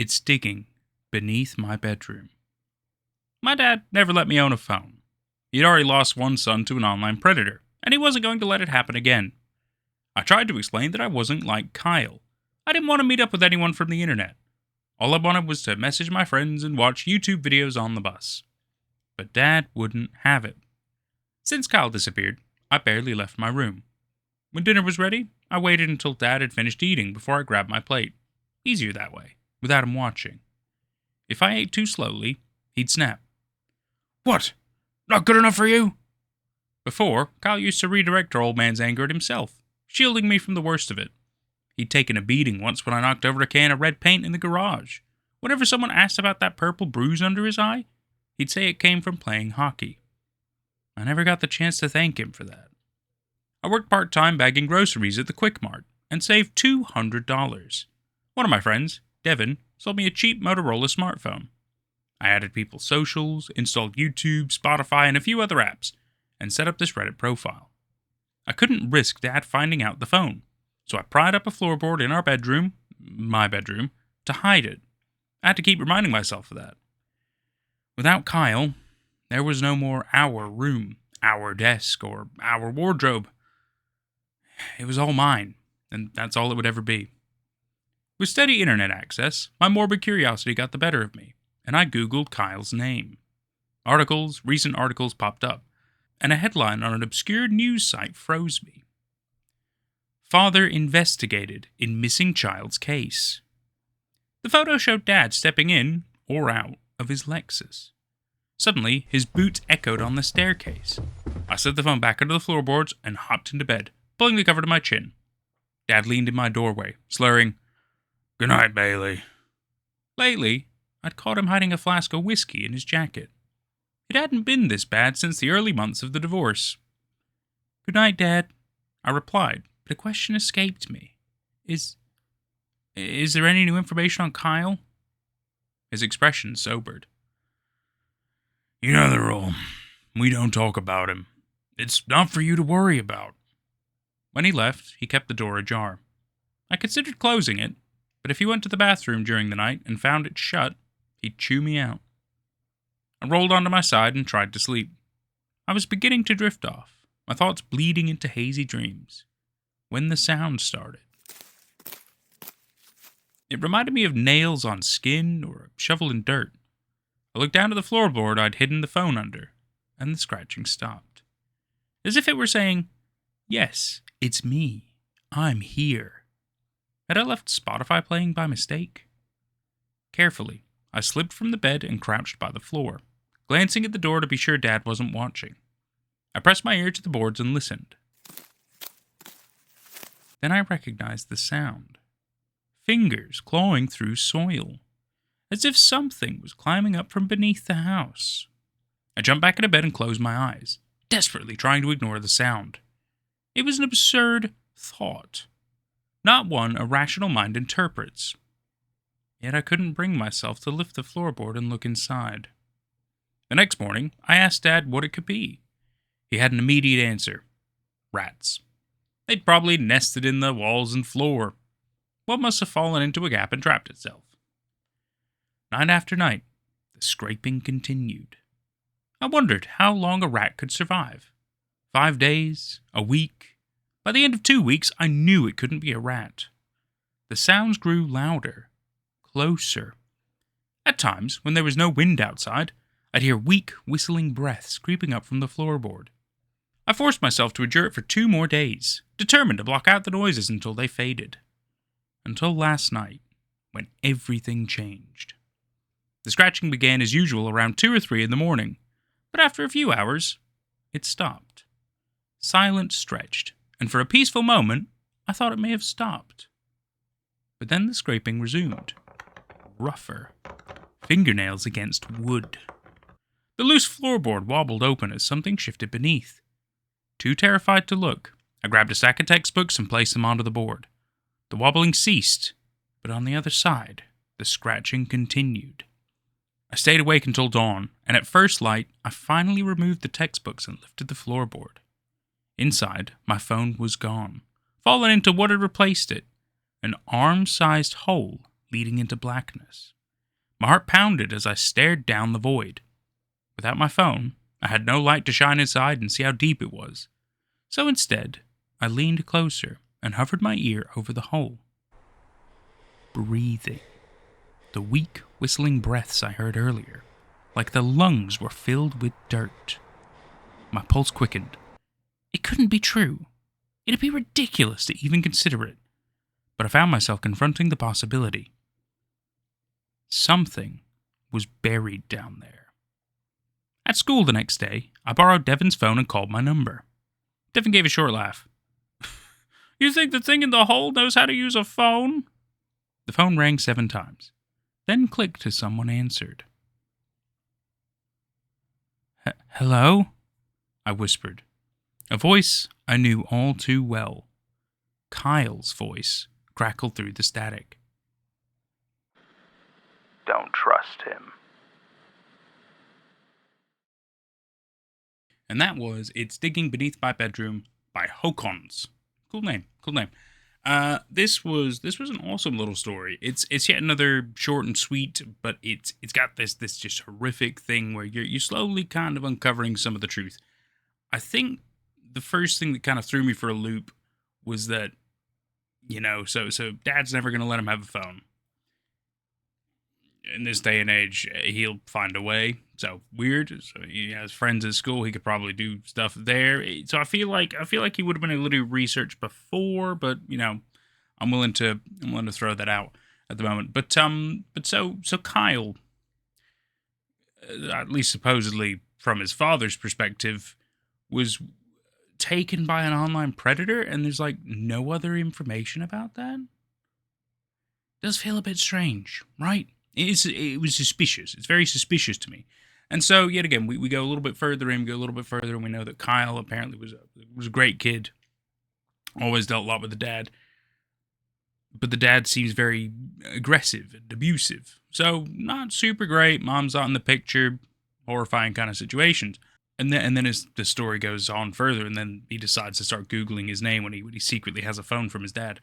It's digging beneath my bedroom. My dad never let me own a phone. He'd already lost one son to an online predator, and he wasn't going to let it happen again. I tried to explain that I wasn't like Kyle. I didn't want to meet up with anyone from the internet. All I wanted was to message my friends and watch YouTube videos on the bus. But Dad wouldn't have it. Since Kyle disappeared, I barely left my room. When dinner was ready, I waited until Dad had finished eating before I grabbed my plate. Easier that way, without him watching. If I ate too slowly, he'd snap. "What? Not good enough for you?" Before, Kyle used to redirect our old man's anger at himself, shielding me from the worst of it. He'd taken a beating once when I knocked over a can of red paint in the garage. Whenever someone asked about that purple bruise under his eye, he'd say it came from playing hockey. I never got the chance to thank him for that. I worked part-time bagging groceries at the Quick Mart and saved $200. One of my friends, Devin, sold me a cheap Motorola smartphone. I added people's socials, installed YouTube, Spotify, and a few other apps, and set up this Reddit profile. I couldn't risk Dad finding out the phone, so I pried up a floorboard in our bedroom, my bedroom, to hide it. I had to keep reminding myself of that. Without Kyle, there was no more our room, our desk, or our wardrobe. It was all mine, and that's all it would ever be. With steady internet access, my morbid curiosity got the better of me, and I Googled Kyle's name. Recent articles popped up, and a headline on an obscure news site froze me. Father investigated in missing child's case. The photo showed Dad stepping in, or out, of his Lexus. Suddenly, his boots echoed on the staircase. I slid the phone back under the floorboards and hopped into bed, pulling the cover to my chin. Dad leaned in my doorway, slurring, "Good night, Bailey." Lately, I'd caught him hiding a flask of whiskey in his jacket. It hadn't been this bad since the early months of the divorce. "Good night, Dad," I replied, but a question escaped me. Is there any new information on Kyle? His expression sobered. "You know the rule. We don't talk about him. It's not for you to worry about." When he left, he kept the door ajar. I considered closing it, but if he went to the bathroom during the night and found it shut, he'd chew me out. I rolled onto my side and tried to sleep. I was beginning to drift off, my thoughts bleeding into hazy dreams, when the sound started. It reminded me of nails on skin or a shovel in dirt. I looked down at the floorboard I'd hidden the phone under, and the scratching stopped. As if it were saying, "Yes, it's me. I'm here." Had I left Spotify playing by mistake? Carefully, I slipped from the bed and crouched by the floor, glancing at the door to be sure Dad wasn't watching. I pressed my ear to the boards and listened. Then I recognized the sound. Fingers clawing through soil, as if something was climbing up from beneath the house. I jumped back into bed and closed my eyes, desperately trying to ignore the sound. It was an absurd thought, not one a rational mind interprets. Yet I couldn't bring myself to lift the floorboard and look inside. The next morning, I asked Dad what it could be. He had an immediate answer. Rats. They'd probably nested in the walls and floor. One must have fallen into a gap and trapped itself. Night after night, the scraping continued. I wondered how long a rat could survive. 5 days, a week. By the end of 2 weeks, I knew it couldn't be a rat. The sounds grew louder, closer. At times, when there was no wind outside, I'd hear weak, whistling breaths creeping up from the floorboard. I forced myself to endure it for 2 more days, determined to block out the noises until they faded. Until last night, when everything changed. The scratching began as usual around 2 or 3 in the morning, but after a few hours, it stopped. Silence stretched, and for a peaceful moment, I thought it may have stopped. But then the scraping resumed. Rougher. Fingernails against wood. The loose floorboard wobbled open as something shifted beneath. Too terrified to look, I grabbed a stack of textbooks and placed them onto the board. The wobbling ceased, but on the other side, the scratching continued. I stayed awake until dawn, and at first light, I finally removed the textbooks and lifted the floorboard. Inside, my phone was gone, fallen into what had replaced it, an arm-sized hole leading into blackness. My heart pounded as I stared down the void. Without my phone, I had no light to shine inside and see how deep it was. So instead, I leaned closer and hovered my ear over the hole. Breathing. The weak, whistling breaths I heard earlier, like the lungs were filled with dirt. My pulse quickened. It couldn't be true. It'd be ridiculous to even consider it. But I found myself confronting the possibility. Something was buried down there. At school the next day, I borrowed Devon's phone and called my number. Devon gave a short laugh. You think the thing in the hole knows how to use a phone? The phone rang 7 times, then clicked as someone answered. Hello? I whispered. A voice I knew all too well. Kyle's voice crackled through the static. Don't trust him. And that was It's Digging Beneath My Bedroom by Hokons. Cool name. This was an awesome little story. It's yet another short and sweet, but it's got this just horrific thing where you're slowly kind of uncovering some of the truth. I think the first thing that kind of threw me for a loop was that, so dad's never going to let him have a phone. In this day and age, he'll find a way. So weird. So he has friends at school. He could probably do stuff there. So I feel like he would have been able to do research before, but I'm willing to throw that out at the moment. But so Kyle, at least supposedly from his father's perspective, was taken by an online predator, and there's no other information about that. Does feel a bit strange, right? It was suspicious. It's very suspicious to me. And so, yet again, we go a little bit further and we know that Kyle apparently was a great kid. Always dealt a lot with the dad. But the dad seems very aggressive and abusive. So, not super great. Mom's not in the picture. Horrifying kind of situations. And then as the story goes on further, and then he decides to start Googling his name when he secretly has a phone from his dad.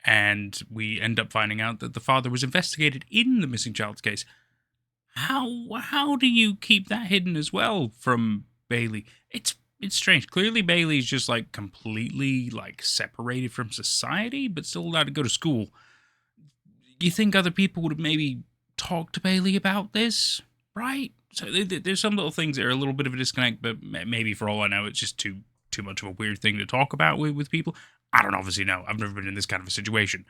And we end up finding out that the father was investigated in the missing child's case. How do you keep that hidden as well from Bailey? It's strange. Clearly Bailey's just completely separated from society, but still allowed to go to school. You think other people would have maybe talked to Bailey about this, right? So there's some little things that are a little bit of a disconnect, but maybe for all I know, it's just too much of a weird thing to talk about with people. I don't obviously know. I've never been in this kind of a situation.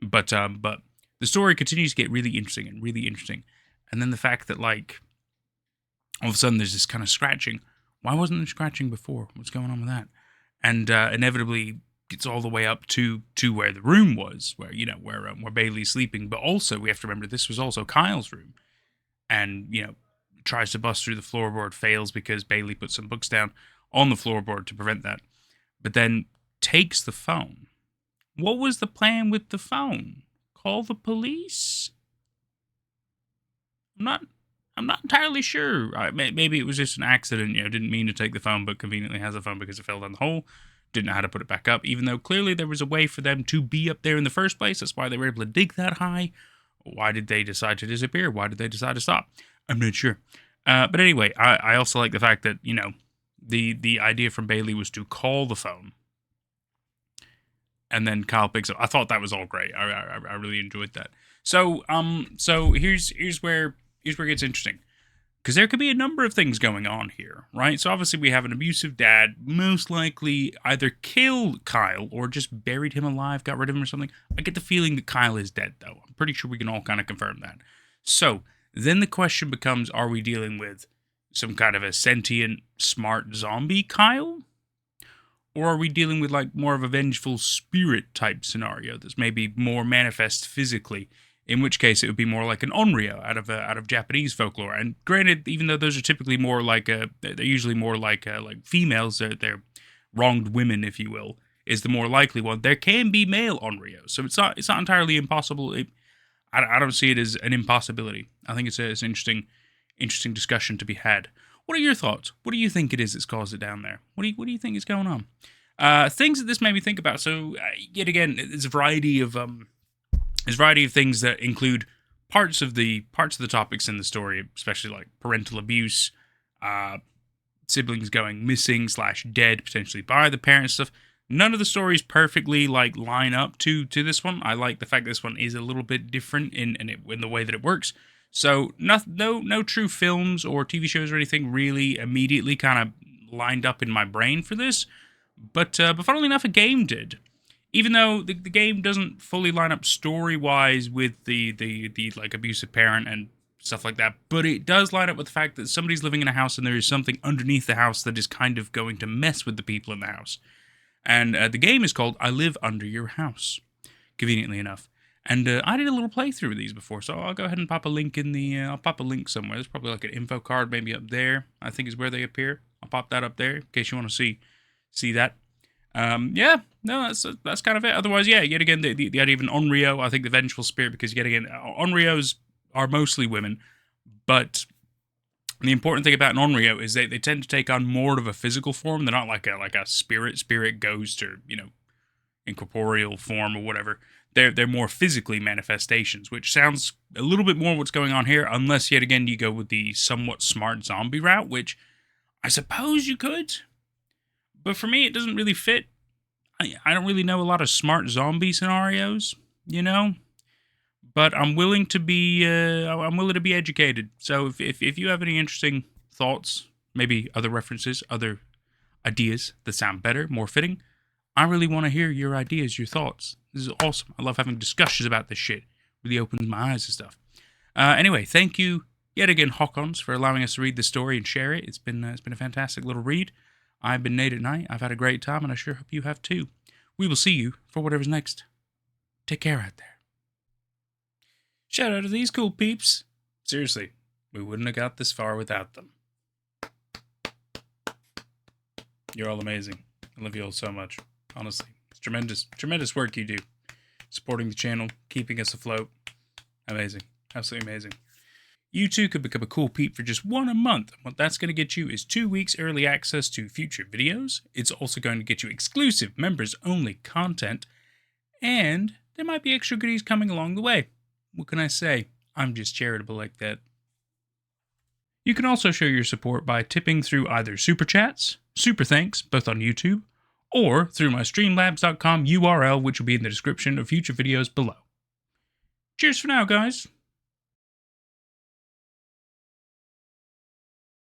But the story continues to get really interesting. And then the fact that, all of a sudden there's this kind of scratching. Why wasn't there scratching before? What's going on with that? And inevitably gets all the way up to where the room was, where Bailey's sleeping. But also, we have to remember, this was also Kyle's room. And, tries to bust through the floorboard, fails because Bailey put some books down on the floorboard to prevent that. But then takes the phone. What was the plan with the phone? Call the police? I'm not entirely sure. Maybe it was just an accident. Didn't mean to take the phone, but conveniently has a phone because it fell down the hole. Didn't know how to put it back up, even though clearly there was a way for them to be up there in the first place. That's why they were able to dig that high. Why did they decide to disappear? Why did they decide to stop? I'm not sure. But anyway, I also like the fact that, the idea from Bailey was to call the phone. And then Kyle picks up. I thought that was all great. I really enjoyed that. So here's where it gets interesting. Because there could be a number of things going on here, right? So obviously we have an abusive dad, most likely either killed Kyle or just buried him alive, got rid of him or something. I get the feeling that Kyle is dead, though. I'm pretty sure we can all kind of confirm that. So then the question becomes, are we dealing with some kind of a sentient, smart zombie Kyle? Or are we dealing with more of a vengeful spirit type scenario that's maybe more manifest physically? In which case it would be more like an onryo out of Japanese folklore. And granted, even though those are typically more they're usually more like females, they're wronged women, if you will, is the more likely one. There can be male onryo, so it's not entirely impossible. I don't see it as an impossibility. I think it's an interesting discussion to be had. What are your thoughts? What do you think it is that's caused it down there? What do you think is going on? Things that this made me think about. So yet again, there's a variety of There's a variety of things that include parts of the topics in the story, especially like parental abuse, uh, siblings going missing / dead potentially by the parents stuff. None of the stories perfectly like line up to this one. I like the fact that this one is a little bit different in the way that it works. So no true films or TV shows or anything really immediately kind of lined up in my brain for this. But funnily enough, a game did. Even though the game doesn't fully line up story wise with the like abusive parent and stuff like that, but it does line up with the fact that somebody's living in a house and there is something underneath the house that is kind of going to mess with the people in the house. And the game is called I Live Under Your House, conveniently enough. And I did a little playthrough of these before, so I'll go ahead and pop a link in the. I'll pop a link somewhere. There's probably like an info card maybe up there. I think is where they appear. I'll pop that up there in case you want to see that. Yeah, no, that's kind of it. Otherwise, yeah, yet again, the idea of an Onryo, I think the vengeful spirit, because yet again, Onryos are mostly women, but the important thing about an Onryo is they tend to take on more of a physical form. They're not like a spirit ghost or, incorporeal form or whatever. They're more physically manifestations, which sounds a little bit more what's going on here, unless yet again you go with the somewhat smart zombie route, which I suppose you could. But for me, it doesn't really fit. I don't really know a lot of smart zombie scenarios, But I'm willing to be educated. So if you have any interesting thoughts, maybe other references, other ideas that sound better, more fitting, I really want to hear your ideas, your thoughts. This is awesome. I love having discussions about this shit. Really opens my eyes and stuff. Anyway, thank you yet again, Hokons, for allowing us to read the story and share it. It's been a fantastic little read. I've been Nate at Night. I've had a great time, and I sure hope you have too. We will see you for whatever's next. Take care out there. Shout out to these cool peeps. Seriously, we wouldn't have got this far without them. You're all amazing. I love you all so much. Honestly, it's tremendous work you do. Supporting the channel, keeping us afloat. Amazing. Absolutely amazing. You too could become a cool peep for just $1 a month. What that's going to get you is 2 weeks early access to future videos. It's also going to get you exclusive members-only content. And there might be extra goodies coming along the way. What can I say? I'm just charitable like that. You can also show your support by tipping through either Super Chats, Super Thanks, both on YouTube, or through my Streamlabs.com URL, which will be in the description of future videos below. Cheers for now, guys.